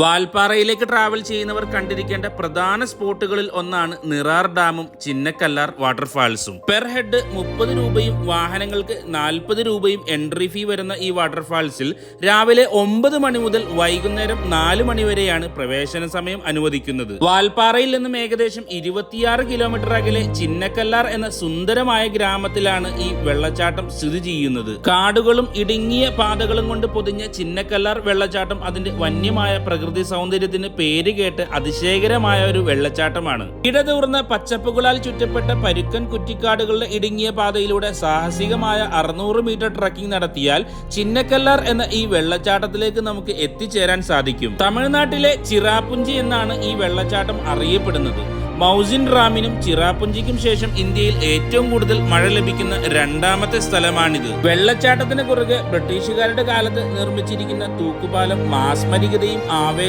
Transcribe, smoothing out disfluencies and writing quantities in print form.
വാൽപ്പാറയിലേക്ക് travel ചെയ്യുന്നവർ കണ്ടിരിക്കേണ്ട പ്രധാന സ്പോട്ടുകളിൽ ഒന്നാണ് നിറാർ ഡാമും ചിന്നക്കല്ലാർ വാട്ടർഫാൾസും. പെർ ഹെഡ് 30 രൂപയും വാഹനങ്ങൾക്ക് 40 രൂപയും എൻട്രി ഫീ വരുന്ന ഈ വാട്ടർഫാൾസിൽ രാവിലെ 9 മണി മുതൽ വൈകുന്നേരം 4 മണി വരെയാണ് പ്രവേശന സമയം അനുവദിക്കുന്നത്. വാൽപ്പാറയിൽ നിന്നും ഏകദേശം 26 കിലോമീറ്റർ അകലെ ചിന്നക്കല്ലാർ എന്ന സുന്ദരമായ ഗ്രാമത്തിലാണ് ഈ വെള്ളച്ചാട്ടം സ്ഥിതി ചെയ്യുന്നത്. കാടുകളും ഇടുങ്ങിയ പാതകളും കൊണ്ട് പൊതിഞ്ഞ ചിന്നക്കല്ലാർ വെള്ളച്ചാട്ടം അതിന്റെ വന്യമായ പ്രകൃതി സൗന്ദര്യത്തിന് പേര് കേട്ട് അതിശയകരമായ ഒരു വെള്ളച്ചാട്ടമാണ്. ഇടതൂർന്ന പച്ചപ്പുകളാൽ ചുറ്റപ്പെട്ട പരുക്കൻ കുറ്റിക്കാടുകളുടെ ഇടുങ്ങിയ പാതയിലൂടെ സാഹസികമായ 600 മീറ്റർ ട്രക്കിംഗ് നടത്തിയാൽ ചിന്നക്കല്ലാർ എന്ന ഈ വെള്ളച്ചാട്ടത്തിലേക്ക് നമുക്ക് എത്തിച്ചേരാൻ സാധിക്കും. തമിഴ്നാട്ടിലെ ചിറാപുഞ്ചി എന്നാണ് ഈ വെള്ളച്ചാട്ടം അറിയപ്പെടുന്നത്. മൗസിൻ റാമിനും ചിറാപുഞ്ചിക്കും ശേഷം ഇന്ത്യയിൽ ഏറ്റവും കൂടുതൽ മഴ ലഭിക്കുന്ന രണ്ടാമത്തെ സ്ഥലമാണിത്. വെള്ളച്ചാട്ടത്തിന് കുറുകെ ബ്രിട്ടീഷുകാരുടെ കാലത്ത് നിർമ്മിച്ചിരിക്കുന്ന തൂക്കുപാലം മാസ്മരികതയും ആവേശ